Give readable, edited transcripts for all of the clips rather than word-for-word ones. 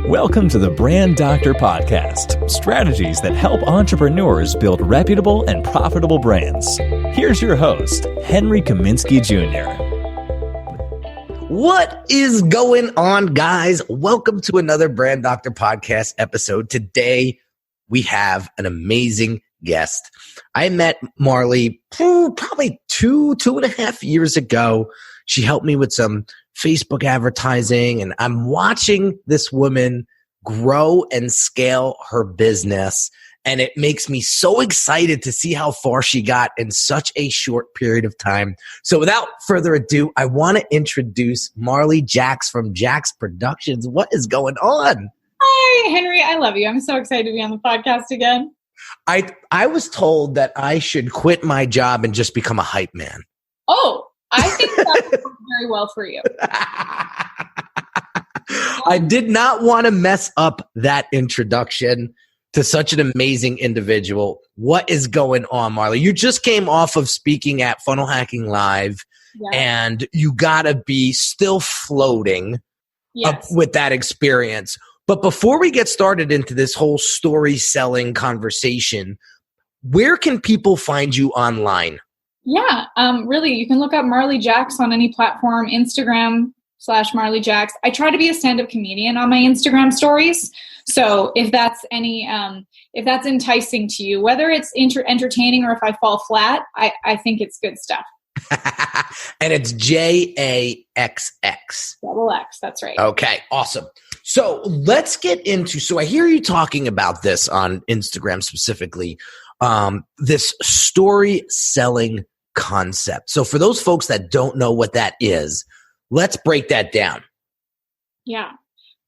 Welcome to the Brand Doctor Podcast, strategies that help entrepreneurs build reputable and profitable brands. Here's your host, Henry Kaminski Jr. What is going on, guys? Welcome to another Brand Doctor Podcast episode. Today, we have an amazing guest. I met Marley probably two and a half years ago. She helped me with some Facebook advertising, and I'm watching this woman grow and scale her business. And it makes me so excited to see how far she got in such a short period of time. So without further ado, I want to introduce Marley Jaxx from Jaxx Productions. What is going on? Hi, Henry. I love you. I'm so excited to be on the podcast again. I was told that I should quit my job and just become a hype man. Oh, I think that would work very well for you. I did not want to mess up that introduction to such an amazing individual. What is going on, Marley? You just came off of speaking at Funnel Hacking Live, and you got to be still floating up with that experience. But before we get started into this whole story selling conversation, where can people find you online? Yeah, really, you can look up Marley Jaxx on any platform, Instagram/Marley Jaxx. I try to be a stand-up comedian on my Instagram stories. So if that's if that's enticing to you, whether it's entertaining or if I fall flat, I think it's good stuff. And it's JAXX. Double X, that's right. Okay, awesome. So let's get into, so I hear you talking about this on Instagram specifically, this story selling concept. So for those folks that don't know what that is, let's break that down. Yeah.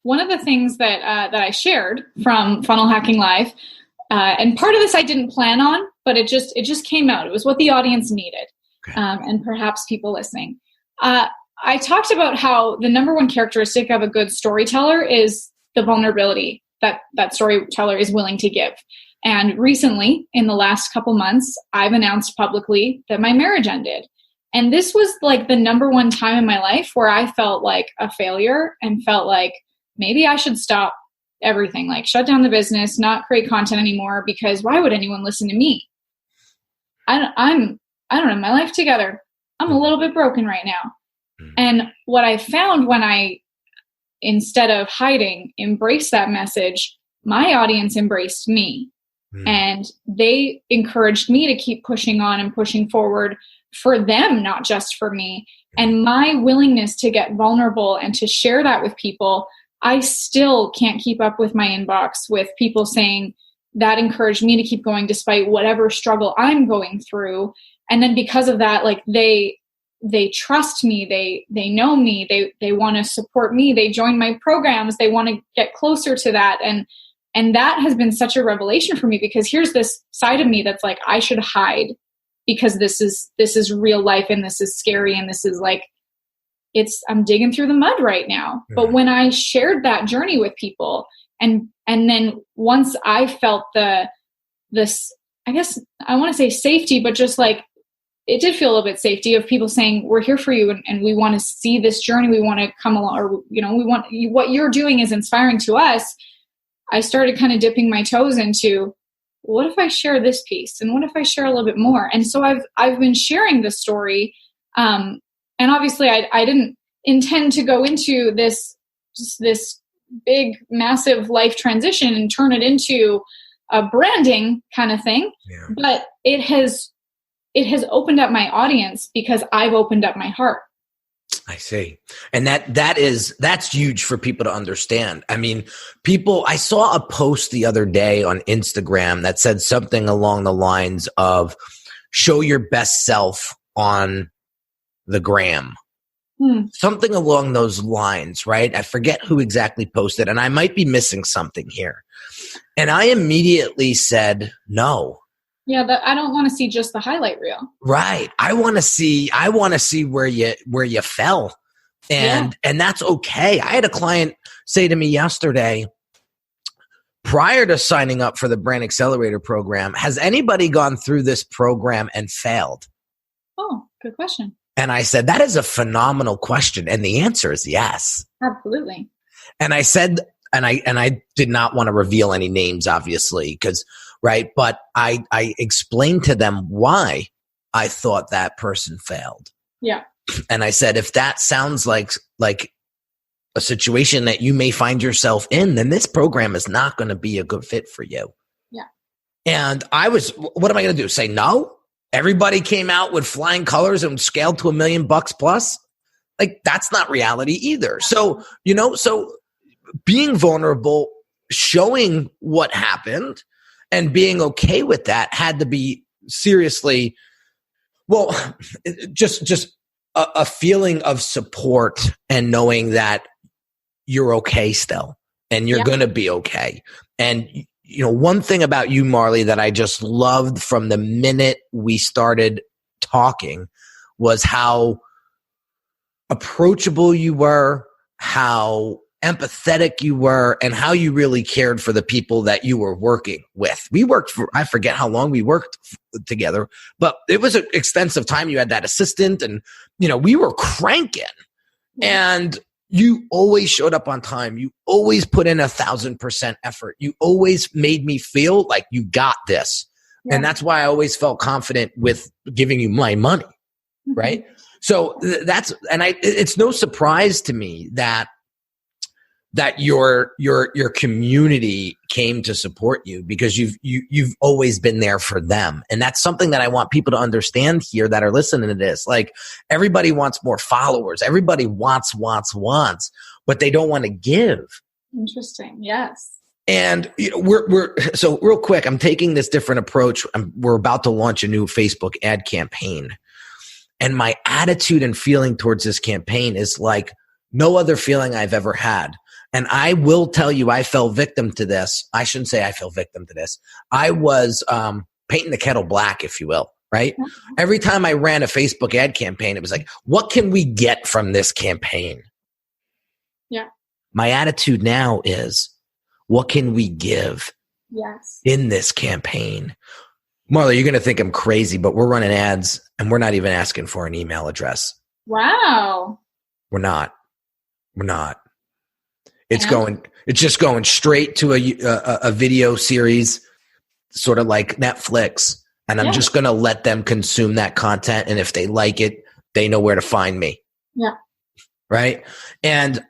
One of the things that I shared from Funnel Hacking Live, and part of this I didn't plan on, but it just came out. It was what the audience needed, and perhaps people listening. I talked about how the number one characteristic of a good storyteller is the vulnerability that storyteller is willing to give. And recently, in the last couple months, I've announced publicly that my marriage ended. And this was like the number one time in my life where I felt like a failure and felt like maybe I should stop everything, like shut down the business, not create content anymore, because why would anyone listen to me? I don't have my life together. I'm a little bit broken right now. And what I found when I, instead of hiding, embraced that message, my audience embraced me. And they encouraged me to keep pushing on and pushing forward for them, not just for me. And my willingness to get vulnerable and to share that with people, I still can't keep up with my inbox with people saying that encouraged me to keep going despite whatever struggle I'm going through. And then because of that, like they trust me, they know me, they want to support me, they join my programs, they want to get closer to that. And that has been such a revelation for me, because here's this side of me that's like, I should hide because this is real life and this is scary and this is like, I'm digging through the mud right now. But when I shared that journey with people and then once I felt this, I guess I want to say safety, but just like, it did feel a little bit safety of people saying, we're here for you and we want to see this journey. We want to come along, or, what you're doing is inspiring to us. I started kind of dipping my toes into, what if I share this piece? And what if I share a little bit more? And so I've been sharing this story. And obviously I didn't intend to go into this big, massive life transition and turn it into a branding kind of thing. Yeah. But it has opened up my audience because I've opened up my heart. I see. And that's huge for people to understand. I mean, I saw a post the other day on Instagram that said something along the lines of show your best self on the gram. Something along those lines, right? I forget who exactly posted, and I might be missing something here. And I immediately said, no. Yeah, I don't want to see just the highlight reel. Right. I want to see where you fell. And that's okay. I had a client say to me yesterday, prior to signing up for the Brand Accelerator program, has anybody gone through this program and failed? Oh, good question. And I said, that is a phenomenal question. And the answer is yes. Absolutely. And I said, and I did not want to reveal any names, obviously, right. But I explained to them why I thought that person failed. Yeah. And I said, if that sounds like a situation that you may find yourself in, then this program is not going to be a good fit for you. Yeah. And what am I going to do? Say no? Everybody came out with flying colors and scaled to $1 million plus? Like, that's not reality either. So, so being vulnerable, showing what happened and being okay with that had to be seriously, well, just a feeling of support and knowing that you're okay still and you're going to be okay. And, one thing about you, Marley, that I just loved from the minute we started talking was how approachable you were, how empathetic you were, and how you really cared for the people that you were working with. We worked for, I forget how long we worked together, but it was an extensive time. You had that assistant and, we were cranking and you always showed up on time. You always put in 1,000% effort. You always made me feel like you got this. Yeah. And that's why I always felt confident with giving you my money. Mm-hmm. Right. So it's no surprise to me that your community came to support you because you've always been there for them. And that's something that I want people to understand here that are listening to this. Like, everybody wants more followers. Everybody wants, but they don't want to give. Interesting. Yes. And so real quick, I'm taking this different approach. We're about to launch a new Facebook ad campaign. And my attitude and feeling towards this campaign is like no other feeling I've ever had. And I will tell you, I fell victim to this. I shouldn't say I fell victim to this. I was painting the kettle black, if you will, right? Every time I ran a Facebook ad campaign, it was like, what can we get from this campaign? Yeah. My attitude now is, what can we give in this campaign? Marley, you're going to think I'm crazy, but we're running ads and we're not even asking for an email address. Wow. We're not. It's just going straight to a video series, sort of like Netflix. And I'm just going to let them consume that content. And if they like it, they know where to find me. Yeah. Right. And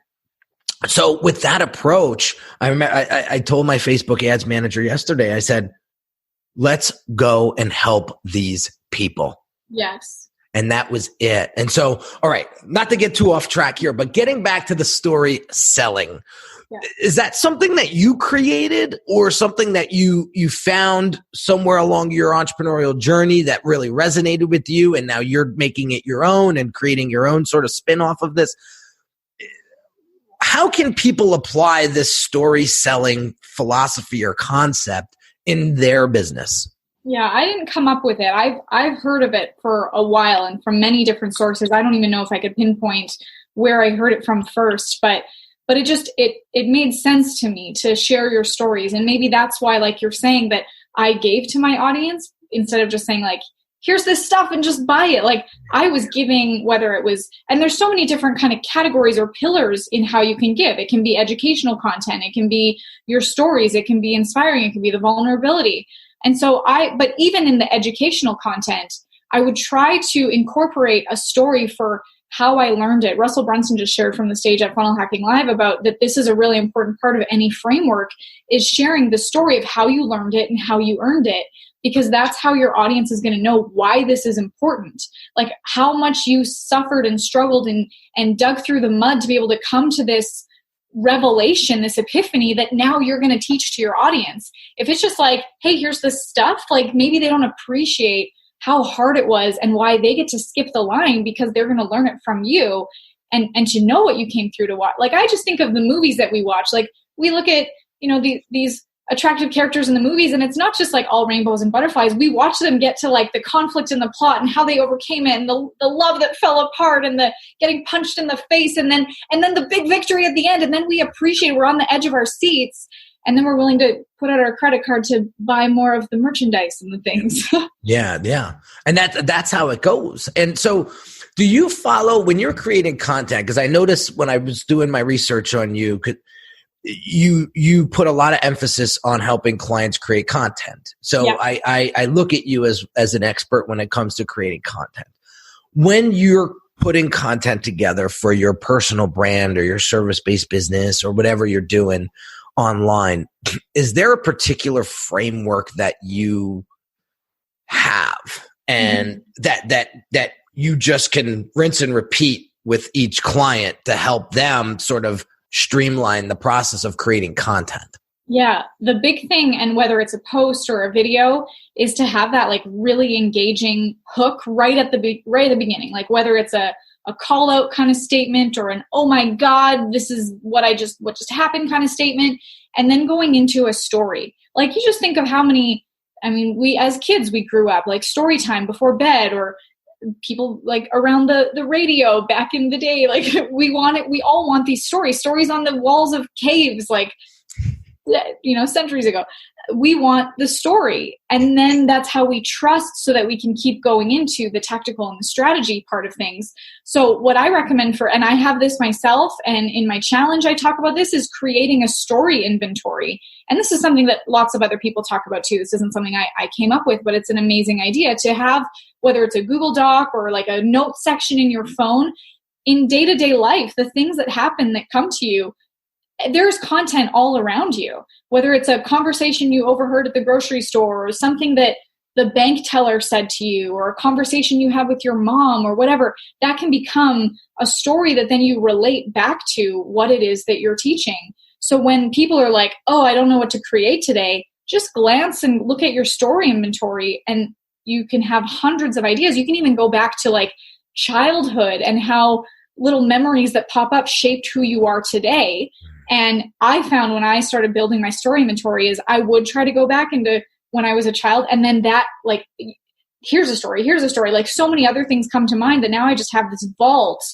so with that approach, I remember I told my Facebook ads manager yesterday, I said, let's go and help these people. Yes. And that was it. And so, all right, not to get too off track here, but getting back to the story selling, is that something that you created or something that you found somewhere along your entrepreneurial journey that really resonated with you and now you're making it your own and creating your own sort of spin-off of this? How can people apply this story selling philosophy or concept in their business? Yeah, I didn't come up with it. I've heard of it for a while and from many different sources. I don't even know if I could pinpoint where I heard it from first, but it made sense to me to share your stories. And maybe that's why, like you're saying, that I gave to my audience instead of just saying like, here's this stuff and just buy it. Like, I was giving, whether it was, and there's so many different kind of categories or pillars in how you can give. It can be educational content. It can be your stories. It can be inspiring. It can be the vulnerability. And so but even in the educational content, I would try to incorporate a story for how I learned it. Russell Brunson just shared from the stage at Funnel Hacking Live about that this is a really important part of any framework, is sharing the story of how you learned it and how you earned it, because that's how your audience is going to know why this is important. Like, how much you suffered and struggled and dug through the mud to be able to come to this revelation, this epiphany that now you're going to teach to your audience. If it's just like, hey, here's this stuff, like, maybe they don't appreciate how hard it was and why they get to skip the line because they're going to learn it from you and to know what you came through to watch. Like, I just think of the movies that we watch. Like, we look at, these attractive characters in the movies, and it's not just like all rainbows and butterflies. We watch them get to like the conflict in the plot and how they overcame it, and the love that fell apart, and the getting punched in the face, and then the big victory at the end. And then we appreciate, we're on the edge of our seats, and then we're willing to put out our credit card to buy more of the merchandise and the things. Yeah. And that's how it goes. And so do you follow when you're creating content? Because I noticed when I was doing my research on you, you put a lot of emphasis on helping clients create content. So I look at you as an expert when it comes to creating content. When you're putting content together for your personal brand or your service-based business or whatever you're doing online, is there a particular framework that you have and that you just can rinse and repeat with each client to help them sort of streamline the process of creating content? Yeah. The big thing, and whether it's a post or a video, is to have that like really engaging hook right at the beginning. Like whether it's a call out kind of statement or an, oh my God, this is what just happened kind of statement. And then going into a story. Like you just think of we as kids, we grew up like story time before bed, or people like around the radio back in the day. Like we all want these stories on the walls of caves, like, centuries ago. We want the story. And then that's how we trust, so that we can keep going into the tactical and the strategy part of things. So what I recommend and I have this myself, and in my challenge, I talk about this, is creating a story inventory. And this is something that lots of other people talk about too. This isn't something I came up with, but it's an amazing idea to have, whether it's a Google Doc or like a note section in your phone. In day-to-day life, the things that happen that come to you, there's content all around you, whether it's a conversation you overheard at the grocery store, or something that the bank teller said to you, or a conversation you have with your mom, or whatever. That can become a story that then you relate back to what it is that you're teaching. So when people are like, oh, I don't know what to create today, just glance and look at your story inventory, and you can have hundreds of ideas. You can even go back to like childhood and how little memories that pop up shaped who you are today. And I found when I started building my story inventory is I would try to go back into when I was a child, and then that, like, here's a story. Like so many other things come to mind that now I just have this vault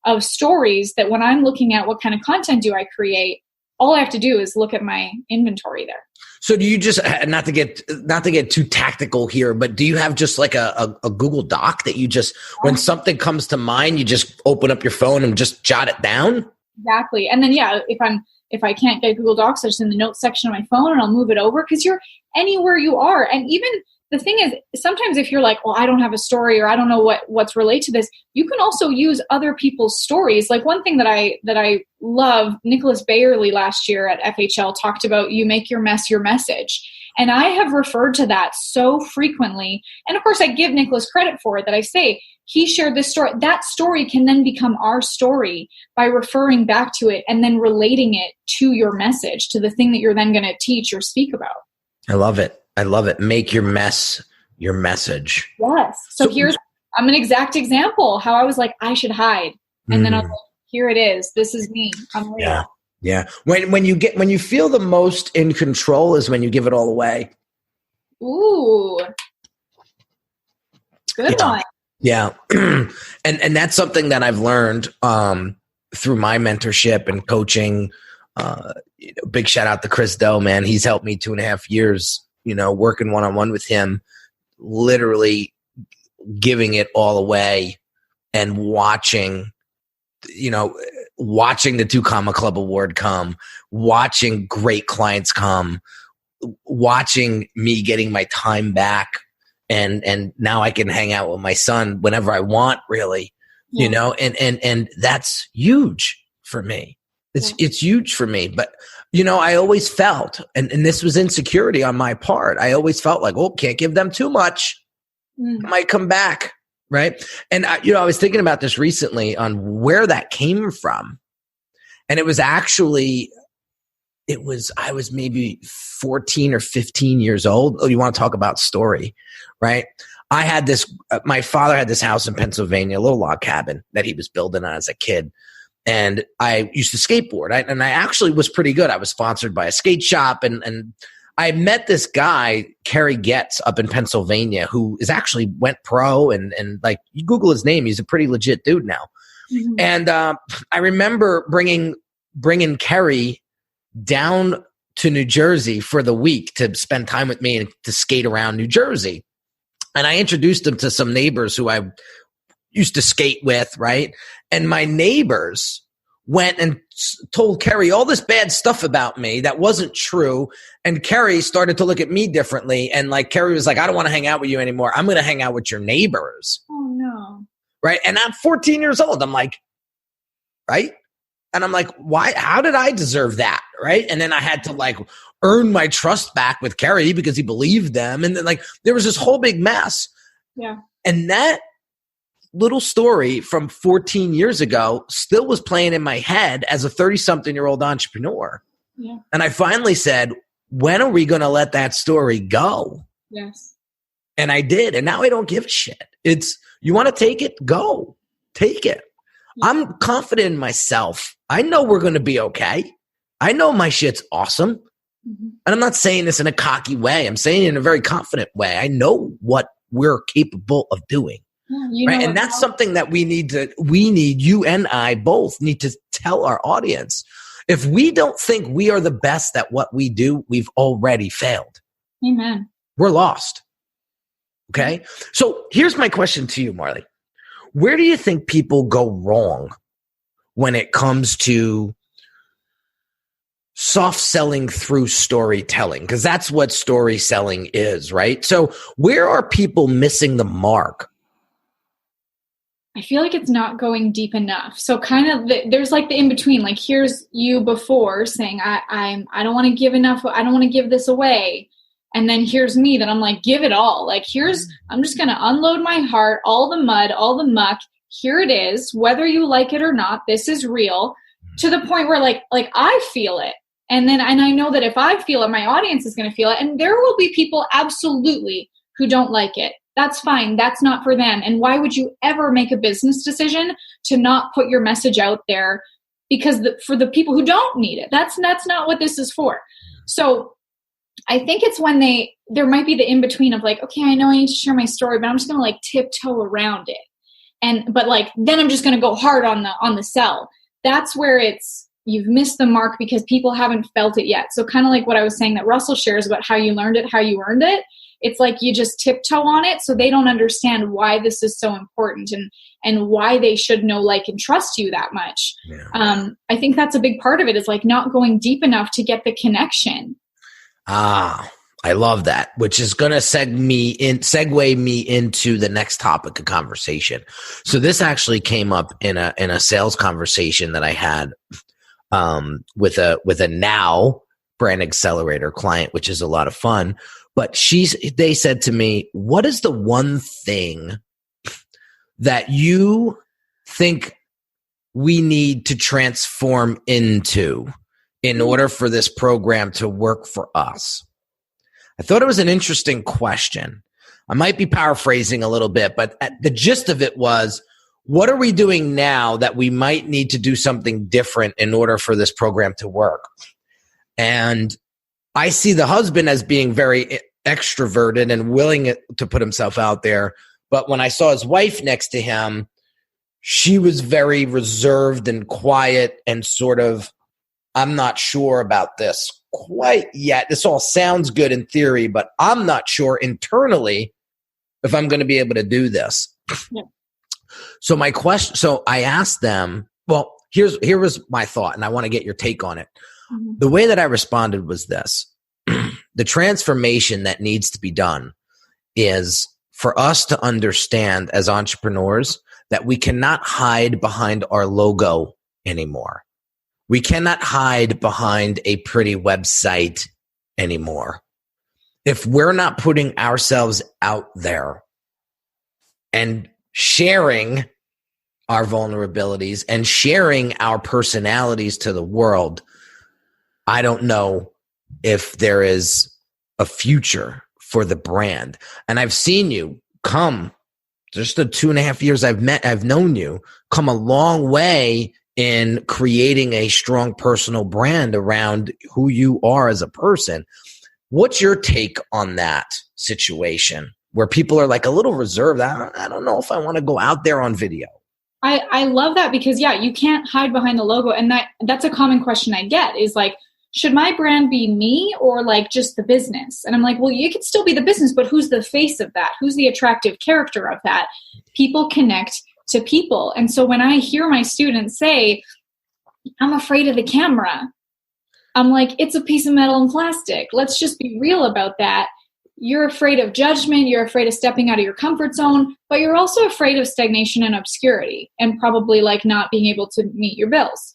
of stories that when I'm looking at what kind of content do I create, all I have to do is look at my inventory there. So do you just, not to get too tactical here, but do you have just like a Google Doc that you just, when something comes to mind, you just open up your phone and just jot it down? Exactly. And then, if I can't get Google Docs, I just in the notes section of my phone, and I'll move it over, because you're anywhere you are. And even the thing is, sometimes if you're like, well, I don't have a story, or I don't know what's related to this, you can also use other people's stories. Like one thing that I love, Nicholas Bayerly last year at FHL talked about, you make your mess your message. And I have referred to that so frequently. And of course, I give Nicholas credit for it, that I say, he shared this story. That story can then become our story by referring back to it and then relating it to your message, to the thing that you're then going to teach or speak about. I love it. Make your mess your message. Yes. So I'm an exact example how I was like, I should hide. And then I was like, here it is. This is me. I'm real. Yeah. When you feel the most in control is when you give it all away. Ooh. Good one. Yeah. And that's something that I've learned through my mentorship and coaching. Big shout out to Chris Doe, man. He's helped me 2.5 years, working one-on-one with him, literally giving it all away and watching the 2 Comma Club Award come, watching great clients come, watching me getting my time back. And now I can hang out with my son whenever I want, really, and that's huge for me. It's huge for me. But, I always felt, and this was insecurity on my part. I always felt like, can't give them too much. It might come back. Right. And, I was thinking about this recently on where that came from. And it was actually, I was maybe 14 or 15 years old. Oh, you want to talk about story, right? I had my father had this house in Pennsylvania, a little log cabin that he was building as a kid. And I used to skateboard. And I actually was pretty good. I was sponsored by a skate shop. And I met this guy, Kerry Getz, up in Pennsylvania, who is actually went pro. And like, you Google his name, he's a pretty legit dude now. Mm-hmm. And I remember bringing Kerry down to New Jersey for the week to spend time with me and to skate around New Jersey. And I introduced him to some neighbors who I used to skate with, right? And my neighbors went and told Kerry all this bad stuff about me that wasn't true. And Kerry started to look at me differently. And like Kerry was like, I don't want to hang out with you anymore. I'm going to hang out with your neighbors. Oh, no. Right. And I'm 14 years old. I'm like, right. And I'm like, why? How did I deserve that? Right. And then I had to like earn my trust back with Kerry because he believed them. And then like there was this whole big mess. Yeah. And that little story from 14 years ago still was playing in my head as a 30-something-year-old entrepreneur. Yeah. And I finally said, when are we going to let that story go? Yes. And I did. And now I don't give a shit. It's, you want to take it? Go. Take it. I'm confident in myself. I know we're going to be okay. I know my shit's awesome. Mm-hmm. And I'm not saying this in a cocky way. I'm saying it in a very confident way. I know what we're capable of doing. Yeah, right? And that's something that we need, you and I both need to tell our audience. If we don't think we are the best at what we do, we've already failed. Amen. We're lost. Okay. So here's my question to you, Marley. Where do you think people go wrong when it comes to soft selling through storytelling? Because that's what story selling is, right? So where are people missing the mark? I feel like it's not going deep enough. So kind of there's like the in between, like here's you before saying, I don't want to give enough. I don't want to give this away. And then here's me that I'm like, give it all. Like I'm just going to unload my heart, all the mud, all the muck. Here it is, whether you like it or not, this is real, to the point where like I feel it. And I know that if I feel it, my audience is going to feel it. And there will be people absolutely who don't like it. That's fine. That's not for them. And why would you ever make a business decision to not put your message out there? Because for the people who don't need it, that's not what this is for. So I think it's when there might be the in-between of like, okay, I know I need to share my story, but I'm just going to like tiptoe around it. But like, then I'm just going to go hard on the sell. That's where you've missed the mark because people haven't felt it yet. So kind of like what I was saying that Russell shares about how you learned it, how you earned it. It's like you just tiptoe on it so they don't understand why this is so important and why they should know, like, and trust you that much. Yeah. I think that's a big part of it is like not going deep enough to get the connection. I love that, which is going to segue me into the next topic of conversation. So this actually came up in a sales conversation that I had with a now brand accelerator client, which is a lot of fun. But they said to me, what is the one thing that you think we need to transform into in order for this program to work for us? I thought it was an interesting question. I might be paraphrasing a little bit, but the gist of it was, what are we doing now that we might need to do something different in order for this program to work? And I see the husband as being very extroverted and willing to put himself out there. But when I saw his wife next to him, she was very reserved and quiet and sort of, I'm not sure about this quite yet. This all sounds good in theory, but I'm not sure internally if I'm going to be able to do this. Yeah. So I asked them, well, here was my thought, and I want to get your take on it. Mm-hmm. The way that I responded was this. The transformation that needs to be done is for us to understand as entrepreneurs that we cannot hide behind our logo anymore. We cannot hide behind a pretty website anymore. If we're not putting ourselves out there and sharing our vulnerabilities and sharing our personalities to the world, I don't know if there is a future for the brand. And I've seen you come, just the 2.5 years I've known you, come a long way in creating a strong personal brand around who you are as a person. What's your take on that situation where people are like a little reserved? I don't know if I want to go out there on video. I love that because, yeah, you can't hide behind the logo. And that's a common question I get is like, should my brand be me or like just the business? And I'm like, well, you could still be the business, but who's the face of that? Who's the attractive character of that? People connect to people. And so when I hear my students say, I'm afraid of the camera. I'm like, it's a piece of metal and plastic. Let's just be real about that. You're afraid of judgment. You're afraid of stepping out of your comfort zone, but you're also afraid of stagnation and obscurity and probably like not being able to meet your bills.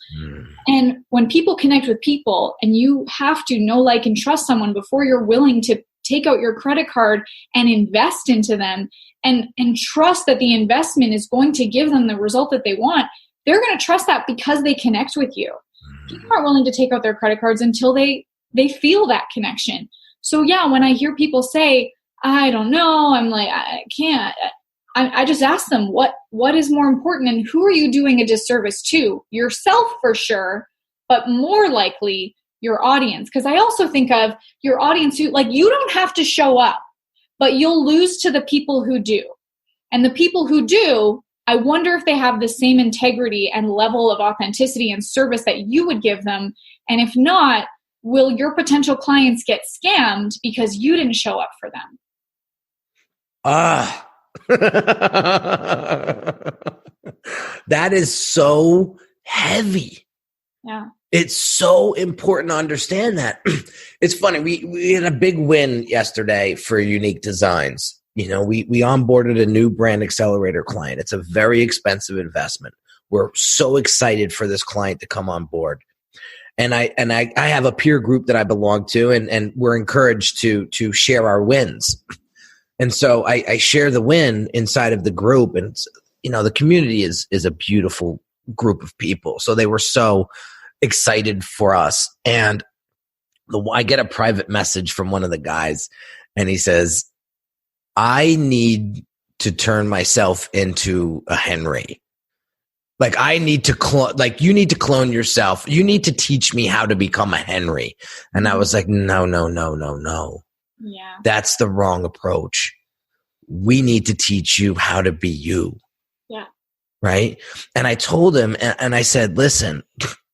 And when people connect with people and you have to know, like, and trust someone before you're willing to take out your credit card and invest into them and trust that the investment is going to give them the result that they want, they're going to trust that because they connect with you. People aren't willing to take out their credit cards until they feel that connection. So yeah, when I hear people say, I don't know, I'm like, I can't. I just ask them, what is more important and who are you doing a disservice to? Yourself for sure, but more likely your audience. Because I also think of your audience who, like, you don't have to show up, but you'll lose to the people who do. And the people who do, I wonder if they have the same integrity and level of authenticity and service that you would give them. And if not, will your potential clients get scammed because you didn't show up for them? That is so heavy. Yeah. It's so important to understand that. It's funny. We had a big win yesterday for Unique Designs. You know, we onboarded a new brand accelerator client. It's a very expensive investment. We're so excited for this client to come on board. And I have a peer group that I belong to, and we're encouraged to share our wins. And so I share the win inside of the group, and you know, the community is a beautiful group of people. So they were so excited for us. And I get a private message from one of the guys, and he says, I need to turn myself into a Henry. Like, I need to you need to clone yourself. You need to teach me how to become a Henry. And I was like, no. Yeah. That's the wrong approach. We need to teach you how to be you. Yeah. Right. And I told him, and I said, listen,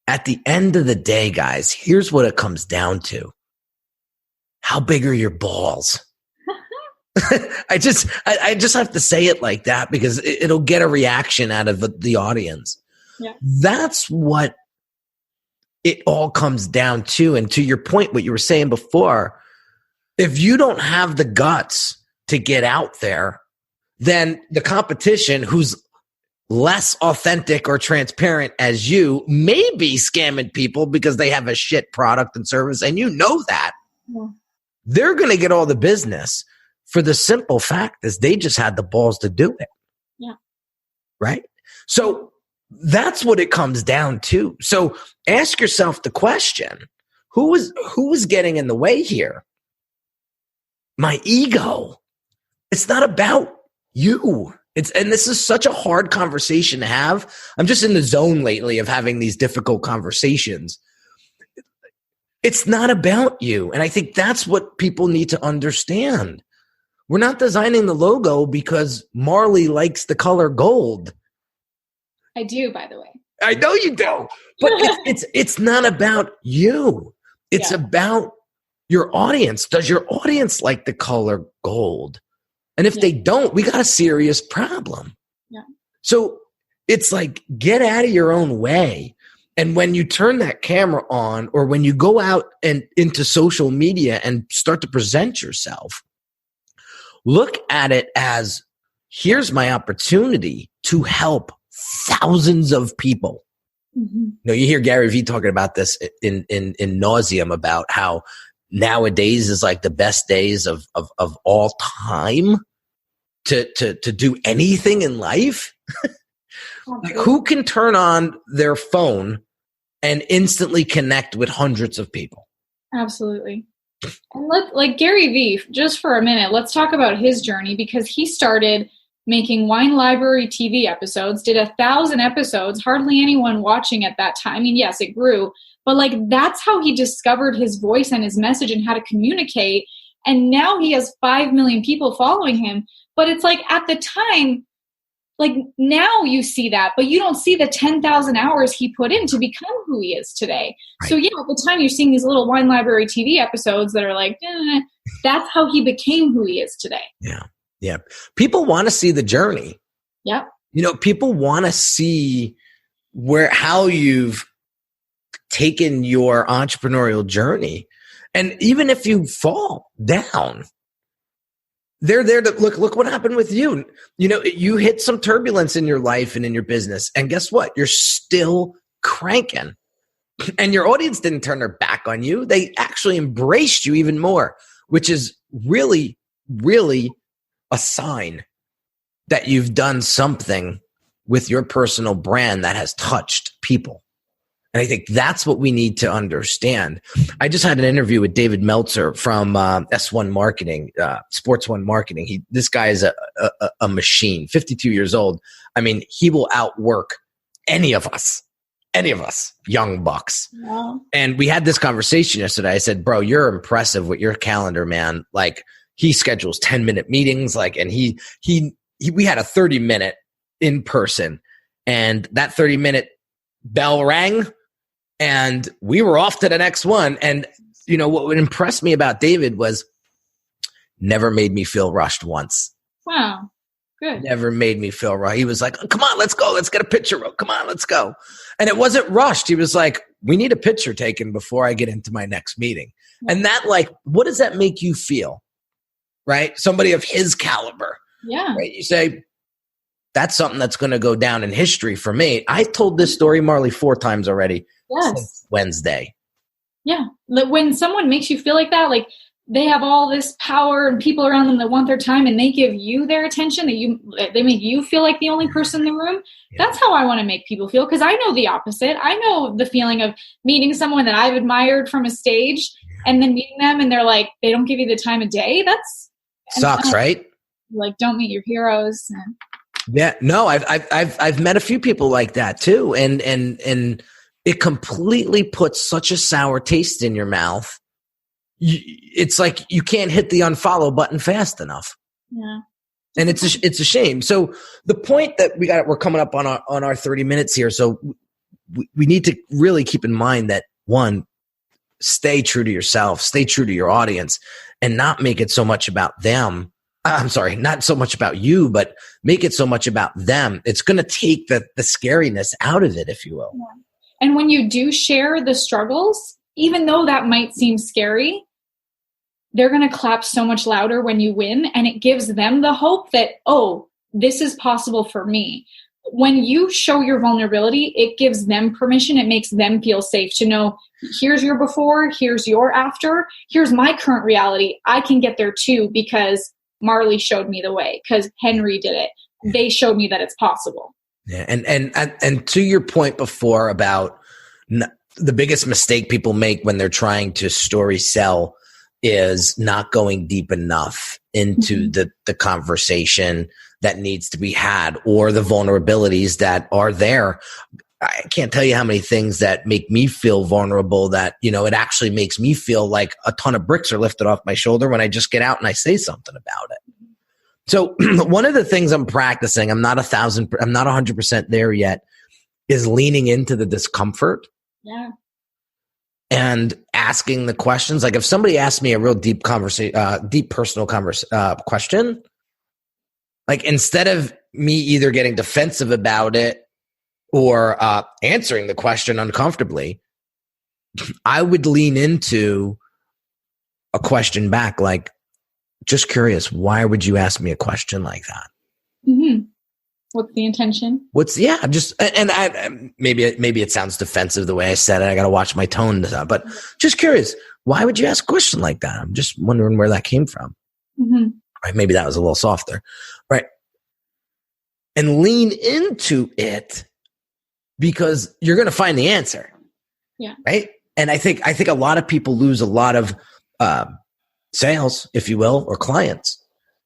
at the end of the day, guys, here's what it comes down to. How big are your balls? I just have to say it like that because it'll get a reaction out of the audience. Yeah. That's what it all comes down to. And to your point, what you were saying before, if you don't have the guts to get out there, then the competition who's less authentic or transparent as you may be scamming people because they have a shit product and service, and you know that. Yeah. They're going to get all the business for the simple fact is they just had the balls to do it. Yeah. Right? So that's what it comes down to. So ask yourself the question, who is getting in the way here? My ego. It's not about you. And this is such a hard conversation to have. I'm just in the zone lately of having these difficult conversations. It's not about you. And I think that's what people need to understand. We're not designing the logo because Marley likes the color gold. I do, by the way. I know you do. But it's not about you. It's about your audience. Does your audience like the color gold? And if they don't, we got a serious problem. Yeah. So it's like, get out of your own way. And when you turn that camera on, or when you go out and into social media and start to present yourself, look at it as, here's my opportunity to help thousands of people. Mm-hmm. You know, you hear Gary Vee talking about this in nauseum about how nowadays is like the best days of all time to do anything in life. Like, who can turn on their phone and instantly connect with hundreds of people? Absolutely. And like Gary Vee, just for a minute, let's talk about his journey, because he started making Wine Library TV episodes, did 1,000 episodes, hardly anyone watching at that time. I mean, yes, it grew, but like, that's how he discovered his voice and his message and how to communicate. And now he has 5 million people following him. But it's like, at the time, like, now you see that, but you don't see the 10,000 hours he put in to become who he is today. Right. So yeah, at the time you're seeing these little Wine Library TV episodes that are like, that's how he became who he is today. Yeah. Yeah. People want to see the journey. Yeah. You know, people want to see how you've taken your entrepreneurial journey. And even if you fall down, they're there to look what happened with you. You know, you hit some turbulence in your life and in your business. And guess what? You're still cranking. And your audience didn't turn their back on you. They actually embraced you even more, which is really, really a sign that you've done something with your personal brand that has touched people. And I think that's what we need to understand. I just had an interview with David Meltzer from S1 Marketing, Sports One Marketing. This guy is a machine, 52 years old. I mean, he will outwork any of us, young bucks. Wow. And we had this conversation yesterday. I said, bro, you're impressive with your calendar, man. Like, he schedules 10-minute meetings. Like, and we had a 30-minute in person, and that 30-minute bell rang and we were off to the next one. And you know, what would impress me about David was never made me feel rushed once. Wow. Good. Never made me feel rushed. He was like, come on, let's go. Let's get a picture. Come on, let's go. And it wasn't rushed. He was like, we need a picture taken before I get into my next meeting. Yeah. And that, like, what does that make you feel? Right? Somebody of his caliber. Yeah. Right? You say, that's something that's going to go down in history for me. I told this story, Marley, 4 times already. Yes. Since Wednesday. Yeah. When someone makes you feel like that, like they have all this power and people around them that want their time, and they give you their attention, they make you feel like the only person in the room. Yeah. That's how I want to make people feel, because I know the opposite. I know the feeling of meeting someone that I've admired from a stage and then meeting them and they're like, they don't give you the time of day. That's sucks, right? Like, don't meet your heroes. Yeah, no, I've met a few people like that too, and it completely puts such a sour taste in your mouth. It's like you can't hit the unfollow button fast enough. Yeah, and it's a shame. So the point that we're coming up on our 30 minutes here. So we need to really keep in mind that, one, stay true to yourself, stay true to your audience, and not make it so much about them. I'm sorry, not so much about you, but make it so much about them. It's going to take the scariness out of it, if you will. Yeah. And when you do share the struggles, even though that might seem scary, they're going to clap so much louder when you win. And it gives them the hope that, oh, this is possible for me. When you show your vulnerability, it gives them permission. It makes them feel safe to know, here's your before, here's your after, here's my current reality. I can get there too, because Marley showed me the way, because Henry did it. They showed me that it's possible. Yeah, and to your point before about the biggest mistake people make when they're trying to story sell is not going deep enough into the conversation that needs to be had, or the vulnerabilities that are there. I can't tell you how many things that make me feel vulnerable that, you know, it actually makes me feel like a ton of bricks are lifted off my shoulder when I just get out and I say something about it. So one of the things I'm practicing, I'm not 100% there yet, is leaning into the discomfort. Yeah. And asking the questions. Like, if somebody asks me a real deep personal question, like, instead of me either getting defensive about it or answering the question uncomfortably, I would lean into a question back, like, just curious, why would you ask me a question like that? Mm-hmm. What's the intention? Maybe it sounds defensive the way I said it. I got to watch my tone, but just curious, why would you ask a question like that? I'm just wondering where that came from. Mm-hmm. Right? Maybe that was a little softer, right? And lean into it, because you're going to find the answer. Yeah. Right. And I think a lot of people lose a lot of sales, if you will, or clients.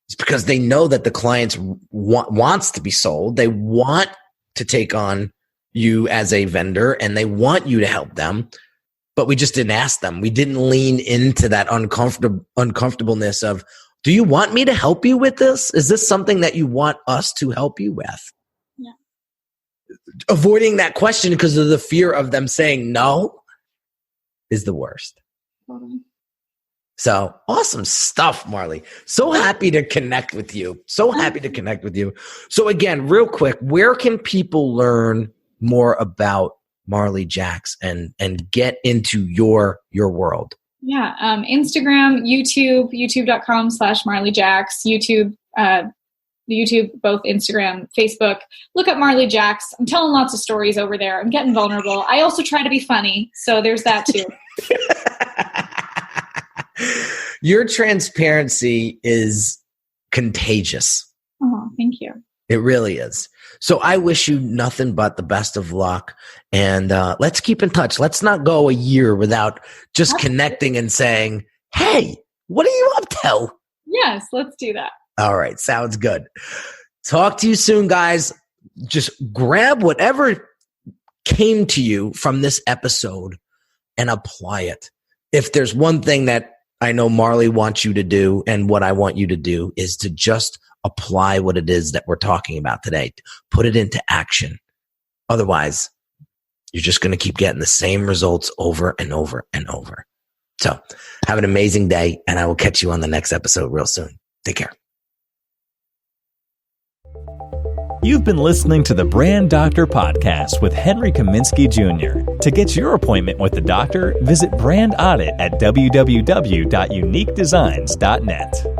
It's because they know that the clients wants to be sold. They want to take on you as a vendor, and they want you to help them. But we just didn't ask them. We didn't lean into that uncomfortableness of, do you want me to help you with this? Is this something that you want us to help you with? Yeah. Avoiding that question because of the fear of them saying no is the worst. Totally. So awesome stuff, Marley. So happy to connect with you. So again, real quick, where can people learn more about Marley Jaxx and get into your world? Yeah. Instagram, YouTube, youtube.com/Marley Jaxx, YouTube, both Instagram, Facebook. Look up Marley Jaxx. I'm telling lots of stories over there. I'm getting vulnerable. I also try to be funny. So there's that too. Your transparency is contagious. Oh, thank you. It really is. So I wish you nothing but the best of luck. And let's keep in touch. Let's not go a year without just connecting and saying, hey, what are you up to? Yes, let's do that. All right. Sounds good. Talk to you soon, guys. Just grab whatever came to you from this episode and apply it. If there's one thing that I know Marley wants you to do and what I want you to do is to just apply what it is that we're talking about today. Put it into action. Otherwise, you're just going to keep getting the same results over and over and over. So have an amazing day, and I will catch you on the next episode real soon. Take care. You've been listening to the Brand Doctor Podcast with Henry Kaminski Jr. To get your appointment with the doctor, visit Brand Audit at www.uniquedesigns.net.